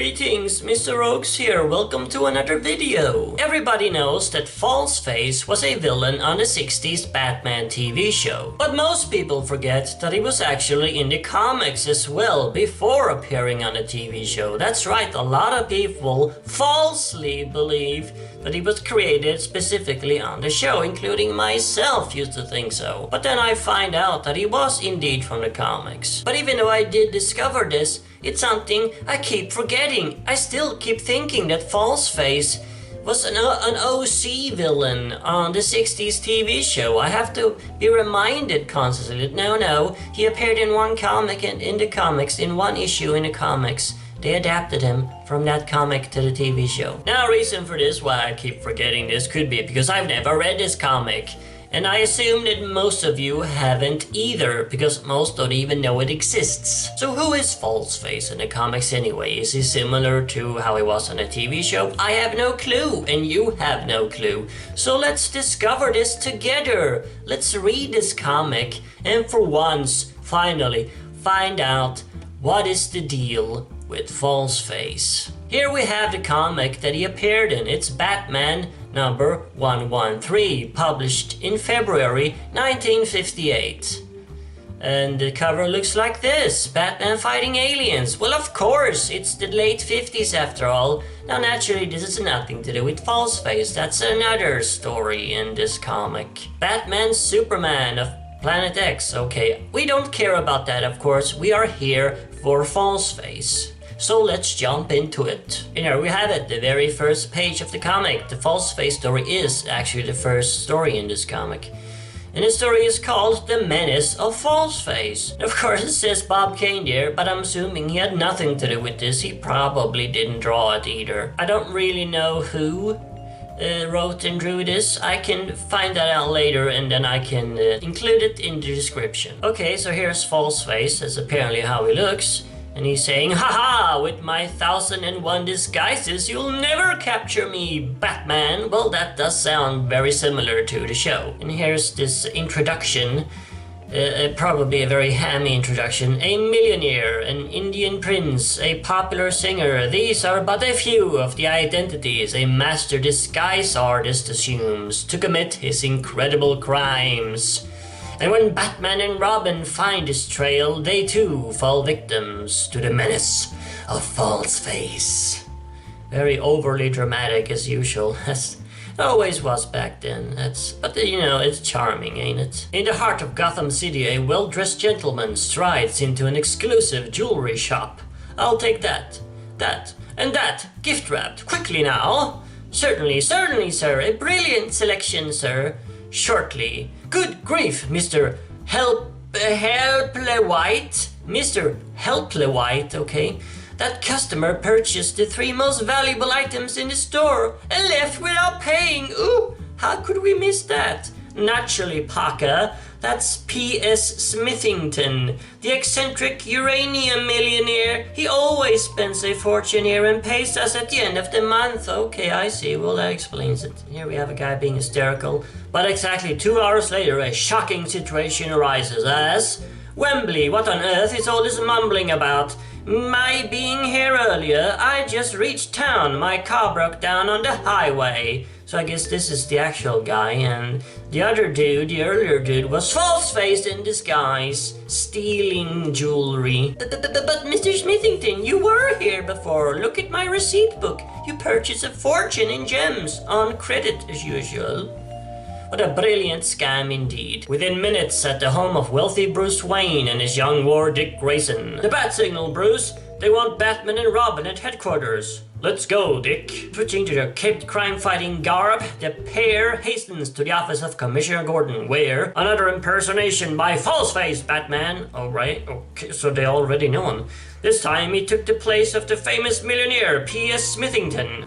Greetings, Mr. Oaks here, welcome to another video. Everybody knows that False-Face was a villain on the 60s Batman TV show. But most people forget that he was actually in the comics as well before appearing on the TV show. That's right, a lot of people falsely believe that he was created specifically on the show, including myself used to think so. But then I find out that he was indeed from the comics. But even though I did discover this, it's something I keep forgetting. I still keep thinking that False-Face was an OC villain on the 60s TV show. I have to be reminded constantly that no, he appeared in one comic and in the comics, in one issue in the comics. They adapted him from that comic to the TV show. Now, reason for this, why I keep forgetting this, could be because I've never read this comic. And I assume that most of you haven't either, because most don't even know it exists. So who is False-Face in the comics anyway? Is he similar to how he was on the TV show? I have no clue, and you have no clue. So let's discover this together. Let's read this comic, and for once, finally, find out what is the deal with False-Face. Here we have the comic that he appeared in. It's Batman number 113, published in February 1958. And the cover looks like this: Batman fighting aliens. Well, of course, it's the late 50s after all. Now, naturally, this has nothing to do with False-Face. That's another story in this comic. Batman Superman of Planet X. Okay, we don't care about that, of course. We are here for False-Face. So let's jump into it. And here we have it, the very first page of the comic. The False-Face story is actually the first story in this comic. And the story is called The Menace of False-Face. Of course it says Bob Kane there, but I'm assuming he had nothing to do with this. He probably didn't draw it either. I don't really know who wrote and drew this. I can find that out later and then I can include it in the description. Okay, so here's False-Face. That's apparently how he looks. And he's saying, "Haha, with my 1001 disguises, you'll never capture me, Batman." Well, that does sound very similar to the show. And here's this introduction, probably a very hammy introduction. A millionaire, an Indian prince, a popular singer. These are but a few of the identities a master disguise artist assumes to commit his incredible crimes. And when Batman and Robin find his trail, they too fall victims to the menace of False-Face. Very overly dramatic as usual. It always was back then. But you know, it's charming, ain't it? In the heart of Gotham City, a well-dressed gentleman strides into an exclusive jewelry shop. "I'll take that, and that, gift-wrapped. Quickly now." Certainly, sir. A brilliant selection, sir. Shortly. "Good grief, Mr. Helplewhite. Mr. Helplewhite, okay. That customer purchased the 3 most valuable items in the store and left without paying. Ooh, how could we miss that?" "Naturally, Parker. That's P.S. Smithington, the eccentric uranium millionaire. He always spends a fortune here and pays us at the end of the month." Okay, I see. Well, that explains it. Here we have a guy being hysterical. But exactly 2 hours later, a shocking situation arises as... "Wembley, what on earth is all this mumbling about? My being here earlier, I just reached town. My car broke down on the highway." So I guess this is the actual guy, and the other dude, the earlier dude, was False-Face in disguise, stealing jewelry. But Mr. Smithington, you were here before. Look at my receipt book. You purchased a fortune in gems, on credit as usual. What a brilliant scam indeed. Within minutes at the home of wealthy Bruce Wayne and his young ward Dick Grayson. "The bat signal, Bruce. They want Batman and Robin at headquarters." "Let's go, Dick." Switching to their caped crime-fighting garb, the pair hastens to the office of Commissioner Gordon, where another impersonation by False-Face Batman. Alright, okay, so they already know him. This time he took the place of the famous millionaire P.S. Smithington.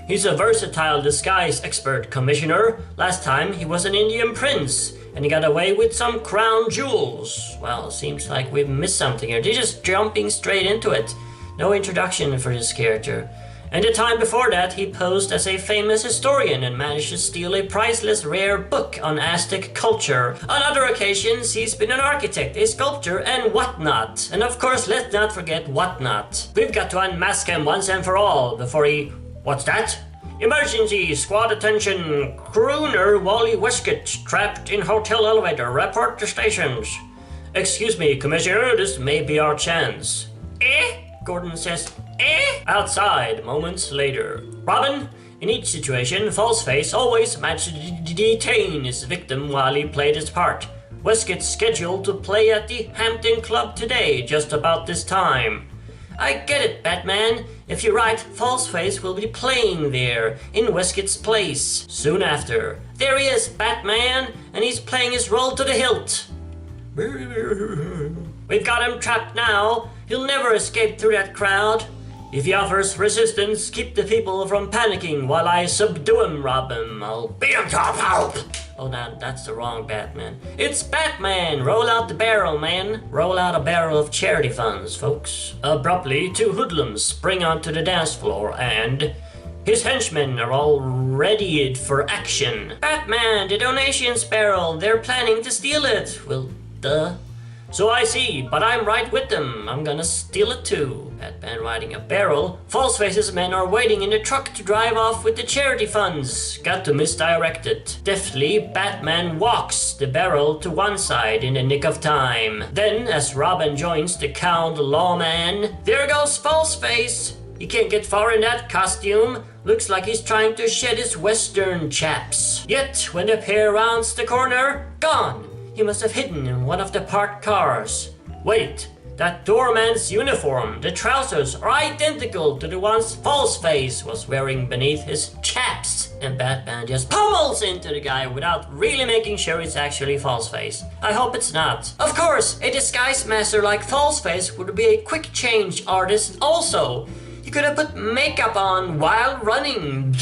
He's a versatile disguise expert, Commissioner. Last time he was an Indian prince, and he got away with some crown jewels. Well, seems like we've missed something here. They're just jumping straight into it. No introduction for this character. And the time before that, he posed as a famous historian and managed to steal a priceless rare book on Aztec culture. On other occasions, he's been an architect, a sculptor, and whatnot. And of course, let's not forget whatnot. We've got to unmask him once and for all before he... What's that? Emergency! Squad attention! Crooner Wally Westcott trapped in hotel elevator. Report to stations. Excuse me, Commissioner, this may be our chance. Eh? Gordon says, eh? Outside, moments later. Robin, in each situation, False-Face always managed to detain his victim while he played his part. Westcott's scheduled to play at the Hampton Club today, just about this time. I get it, Batman. If you're right, False-Face will be playing there, in Westcott's place, soon after. There he is, Batman, and he's playing his role to the hilt. We've got him trapped now. He'll never escape through that crowd. If he offers resistance, keep the people from panicking while I subdue him, rob him. I'll beat him to a pulp. Oh, no, that's the wrong Batman. It's Batman! Roll out the barrel, man. Roll out a barrel of charity funds, folks. Abruptly, two hoodlums spring onto the dance floor and... his henchmen are all readied for action. Batman, the donations barrel. They're planning to steal it. Well, duh. So I see, but I'm right with them. I'm gonna steal it too. Batman riding a barrel. False-Face's men are waiting in the truck to drive off with the charity funds. Got to misdirect it. Deftly, Batman walks the barrel to one side in the nick of time. Then, as Robin joins the Count Lawman, there goes False-Face. He can't get far in that costume. Looks like he's trying to shed his western chaps. Yet, when the pair rounds the corner, gone. He must have hidden in one of the parked cars. Wait, that doorman's uniform, the trousers, are identical to the ones False-Face was wearing beneath his chaps. And Batman just pummels into the guy without really making sure it's actually False-Face. I hope it's not. Of course, a disguise master like False-Face would be a quick change artist also. He could have put makeup on while running.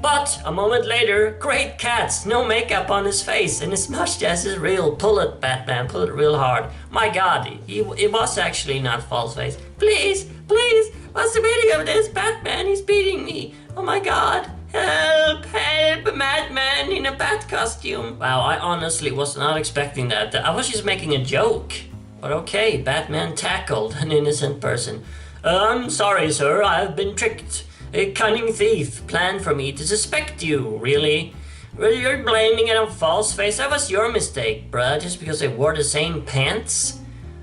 But a moment later, great cats, no makeup on his face, and his mustache is real. Pull it, Batman, pull it real hard. My God, it was actually not False-Face. Please, please, what's the meaning of this? Batman, he's beating me. Oh my God, help, help, a madman in a bat costume. Wow, I honestly was not expecting that. I was just making a joke. But okay, Batman tackled an innocent person. I'm sorry, sir, I've been tricked. A cunning thief planned for me to suspect you, really? Well, you're blaming it on False-Face. That was your mistake, bruh, just because they wore the same pants?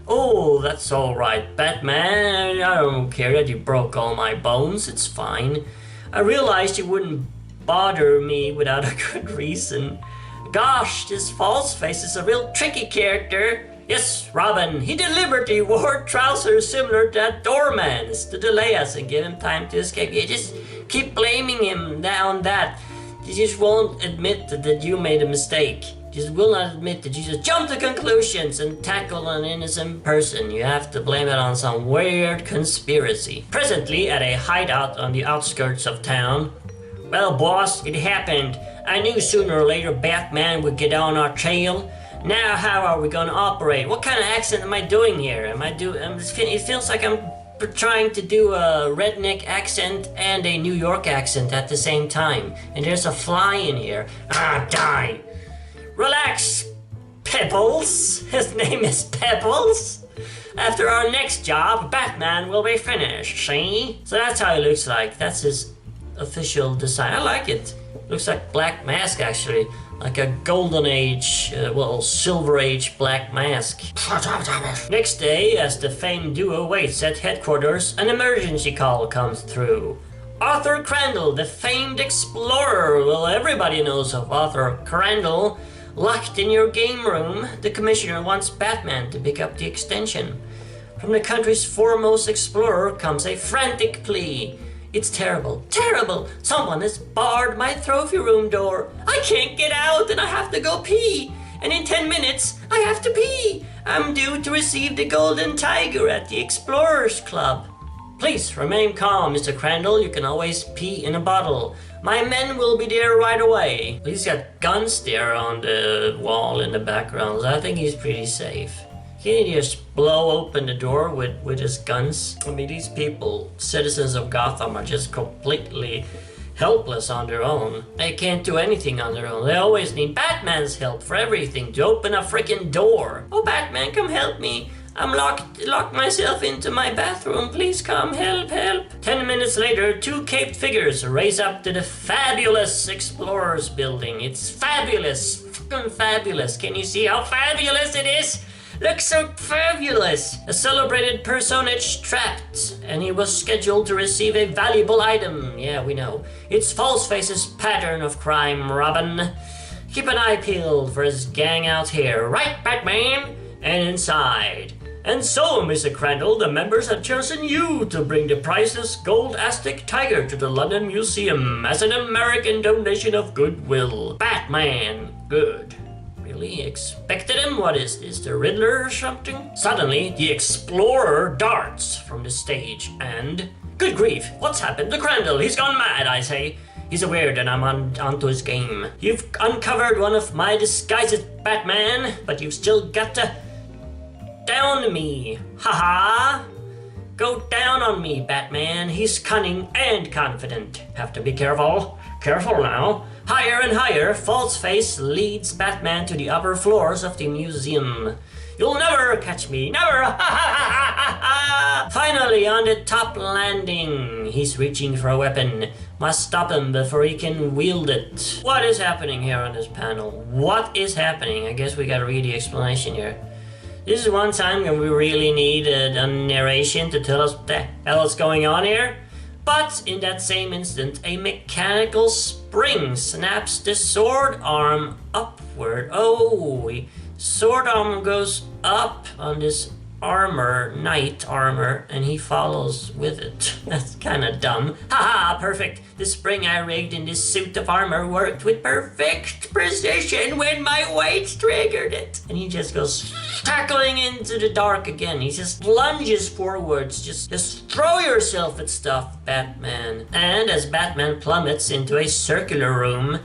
Oh, that's alright, Batman. I don't care that you broke all my bones, it's fine. I realized you wouldn't bother me without a good reason. Gosh, this False-Face is a real tricky character. Yes, Robin, he deliberately wore trousers similar to that doorman's to delay us and give him time to escape. You just keep blaming him on that. You just won't admit that you made a mistake. You just will not admit that you just jumped to conclusions and tackled an innocent person. You have to blame it on some weird conspiracy. Presently, at a hideout on the outskirts of town. Well, boss, it happened. I knew sooner or later Batman would get on our trail. Now how are we gonna operate? What kind of accent am I doing here? It feels like I'm trying to do a redneck accent and a New York accent at the same time. And there's a fly in here. Ah, die. Relax, Pebbles. His name is Pebbles. After our next job, Batman will be finished, see? So that's how he looks like. That's his official design. I like it. Looks like Black Mask, actually. Like a golden age, silver age Black Mask. Next day, as the famed duo waits at headquarters, an emergency call comes through. Arthur Crandall, the famed explorer. Well, everybody knows of Arthur Crandall. Locked in your game room, the commissioner wants Batman to pick up the extension. From the country's foremost explorer comes a frantic plea. It's terrible, terrible! Someone has barred my trophy room door. I can't get out and I have to go pee. And in 10 minutes, I have to pee. I'm due to receive the Golden Tiger at the Explorers Club. Please remain calm, Mr. Crandall. You can always pee in a bottle. My men will be there right away. He's got guns there on the wall in the background, so I think he's pretty safe. Can he just blow open the door with his guns? I mean, these people, citizens of Gotham, are just completely helpless on their own. They can't do anything on their own. They always need Batman's help for everything, to open a freaking door. Oh, Batman, come help me. I'm locked myself into my bathroom. Please come, help. 10 minutes later, 2 caped figures race up to the fabulous Explorers building. It's fabulous, fucking fabulous. Can you see how fabulous it is? Looks so fabulous! A celebrated personage trapped, and he was scheduled to receive a valuable item. Yeah, we know. It's False-Face's pattern of crime, Robin. Keep an eye peeled for his gang out here. Right, Batman? And inside. And so, Mr. Crandall, the members have chosen you to bring the priceless gold Aztec tiger to the London Museum as an American donation of goodwill. Batman. Good. Really expected him? What is this, the Riddler or something? Suddenly, the Explorer darts from the stage and... Good grief, what's happened to Crandall? He's gone mad, I say. He's aware that I'm onto his game. You've uncovered one of my disguises, Batman, but you've still got to... down me. Haha! Go down on me, Batman. He's cunning and confident. Have to be careful. Careful now. Higher and higher, False-Face leads Batman to the upper floors of the museum. You'll never catch me, never! Finally, on the top landing. He's reaching for a weapon. Must stop him before he can wield it. What is happening here on this panel? What is happening? I guess we gotta read the explanation here. This is one time when we really need a narration to tell us what the hell is going on here. But in that same instant, a mechanical spring snaps the sword arm upward. Oh, sword arm goes up on this armor, knight armor, and he follows with it. That's kind of dumb. Haha, perfect. The spring I rigged in this suit of armor worked with perfect precision when my weight triggered it. And he just goes tackling into the dark again. He just lunges forwards. Just throw yourself at stuff, Batman. And as Batman plummets into a circular room,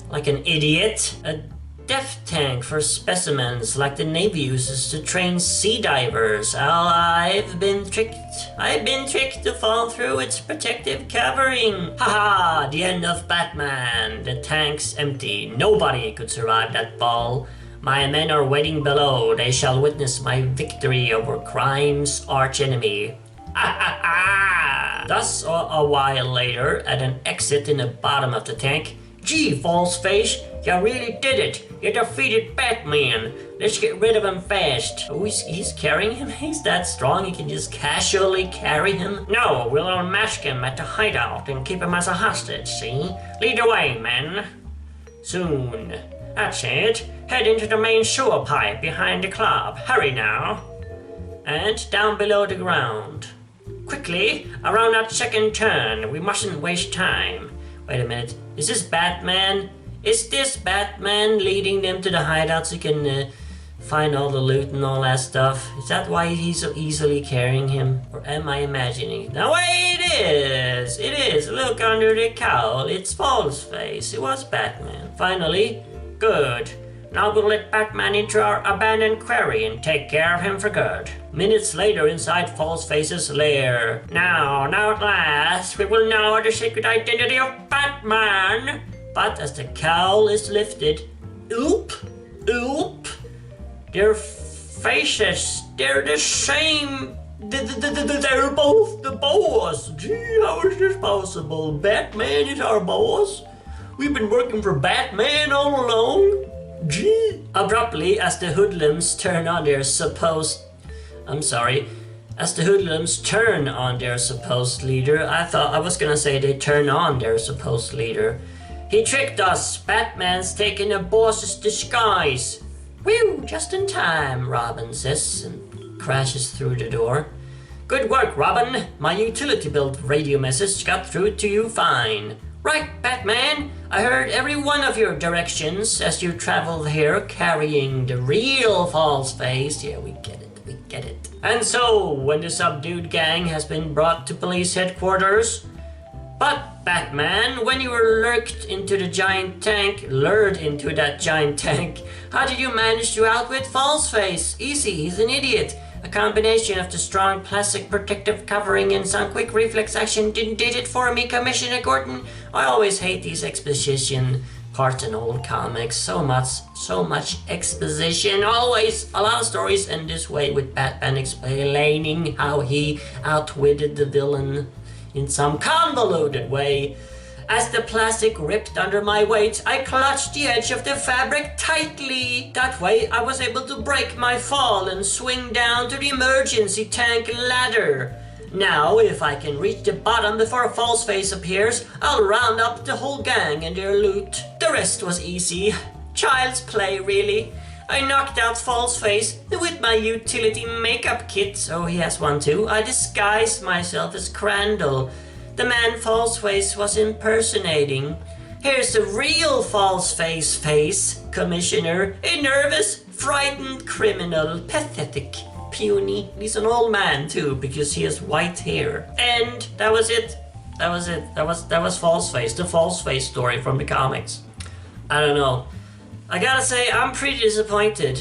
like an idiot, a depth tank for specimens like the Navy uses to train sea divers. I've been tricked to fall through its protective covering. Haha, the end of Batman. The tank's empty. Nobody could survive that fall. My men are waiting below. They shall witness my victory over crime's archenemy. Thus, a while later, at an exit in the bottom of the tank, gee, False-Face, you really did it. You defeated Batman. Let's get rid of him fast. Oh, he's carrying him? He's that strong he can just casually carry him? No, we'll unmask him at the hideout and keep him as a hostage, see? Lead the way, men. Soon. That's it. Head into the main sewer pipe behind the club. Hurry now. And down below the ground. Quickly, around that second turn. We mustn't waste time. Wait a minute. Is this Batman? Is this Batman leading them to the hideout so he can find all the loot and all that stuff? Is that why he's so easily carrying him? Or am I imagining it? No, wait, it is! It is! Look under the cowl. It's False-Face. It was Batman. Finally, good. Now we'll let Batman into our abandoned quarry and take care of him for good. Minutes later, inside False-Face's lair. Now at last, we will know the secret identity of Batman. But as the cowl is lifted, oop, their faces, they're the same. They're both the boss. Gee, how is this possible? Batman is our boss? We've been working for Batman all along? Gee. Abruptly, as the hoodlums turn on their supposed leader, I was gonna say they turn on their supposed leader. He tricked us. Batman's taken a boss's disguise. Whew, just in time, Robin says and crashes through the door. Good work, Robin. My utility-built radio message got through to you fine. Right, Batman. I heard every one of your directions as you traveled here carrying the real False-Face. Yeah, we get it. And so, when the subdued gang has been brought to police headquarters, but Batman, when you were lured into that giant tank, how did you manage to outwit False-Face? Easy, he's an idiot. A combination of the strong plastic protective covering and some quick reflex action did it for me, Commissioner Gordon. I always hate these exposition parts in old comics. So much exposition. Always a lot of stories end this way, with Batman explaining how he outwitted the villain in some convoluted way. As the plastic ripped under my weight, I clutched the edge of the fabric tightly. That way, I was able to break my fall and swing down to the emergency tank ladder. Now, if I can reach the bottom before False-Face appears, I'll round up the whole gang and their loot. The rest was easy. Child's play, really. I knocked out False-Face with my utility makeup kit, so he has one too. I disguised myself as Crandall, the man False-Face was impersonating. Here's the real False-Face face, Commissioner. A nervous, frightened criminal. Pathetic, puny. He's an old man too, because he has white hair. And that was it. That was False-Face, the False-Face story from the comics. I don't know. I gotta say, I'm pretty disappointed.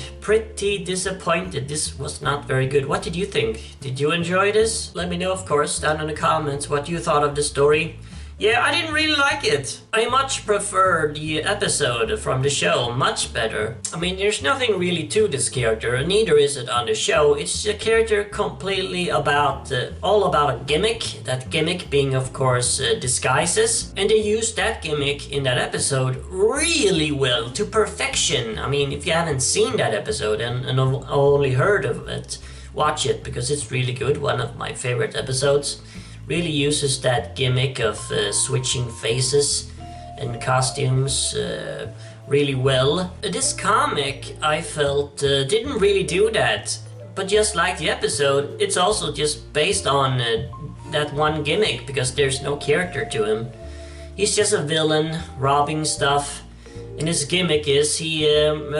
This was not very good. What did you think? Did you enjoy this? Let me know, of course, down in the comments what you thought of the story. Yeah, I didn't really like it. I much prefer the episode from the show, much better. I mean, there's nothing really to this character, neither is it on the show. It's a character completely about, all about a gimmick. That gimmick being, of course, disguises. And they used that gimmick in that episode really well, to perfection. I mean, if you haven't seen that episode and only heard of it, watch it, because it's really good, one of my favorite episodes. Really uses that gimmick of switching faces and costumes really well. This comic, I felt, didn't really do that. But just like the episode, it's also just based on that one gimmick, because there's no character to him. He's just a villain robbing stuff. And his gimmick is he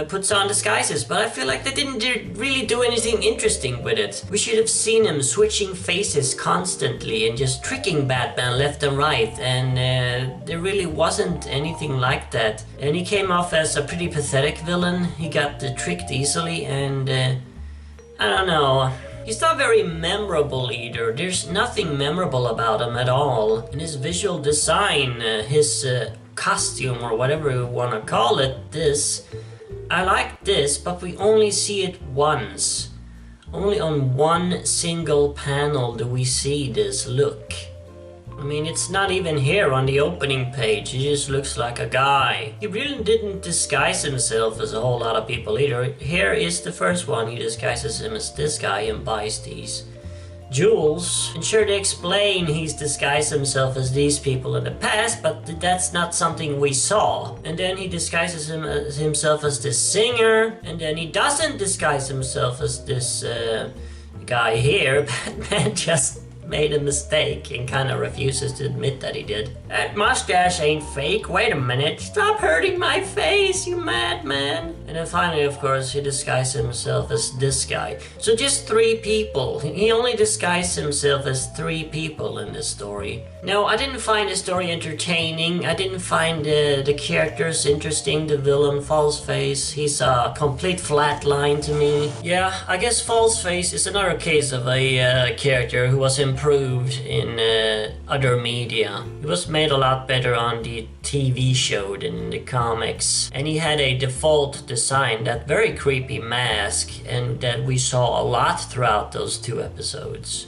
puts on disguises, but I feel like they didn't really do anything interesting with it. We should have seen him switching faces constantly and just tricking Batman left and right, and there really wasn't anything like that. And he came off as a pretty pathetic villain. He got tricked easily, and I don't know. He's not very memorable either. There's nothing memorable about him at all. And his visual design, his costume or whatever you want to call it, I like this, but we only see it once. Only on one single panel do we see this look. I mean, it's not even here on the opening page. He just looks like a guy. He really didn't disguise himself as a whole lot of people either. Here is the first one. He disguises him as this guy and buys these jewels. And sure, they explain he's disguised himself as these people in the past, but that's not something we saw. And then he disguises himself as this singer, and then he doesn't disguise himself as this guy here. Batman just made a mistake and kind of refuses to admit that he did. That mustache ain't fake. Wait a minute. Stop hurting my face, you madman. And then finally, of course, he disguised himself as this guy. So just 3 people. He only disguised himself as 3 people in this story. No, I didn't find the story entertaining. I didn't find the characters interesting. The villain, False-Face, he's a complete flat line to me. Yeah, I guess False-Face is another case of a character who was improved in other media. He was made a lot better on the TV show than in the comics. And he had a default design, that very creepy mask, and that we saw a lot throughout those 2 episodes.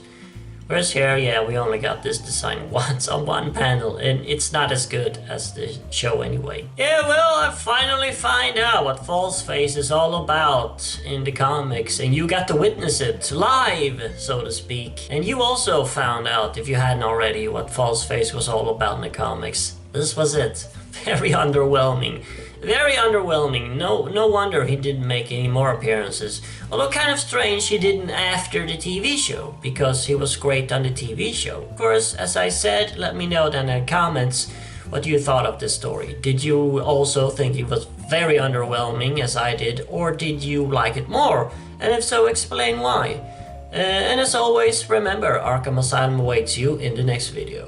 Whereas here, yeah, we only got this design once on one panel, and it's not as good as the show anyway. Yeah, well, I finally find out what False-Face is all about in the comics, and you got to witness it live, so to speak. And you also found out, if you hadn't already, what False-Face was all about in the comics. This was it. Very underwhelming. Very underwhelming. No wonder he didn't make any more appearances. Although kind of strange he didn't after the TV show, because he was great on the TV show. Of course, as I said, let me know down in the comments what you thought of this story. Did you also think it was very underwhelming, as I did, or did you like it more? And if so, explain why. And as always, remember, Arkham Asylum awaits you in the next video.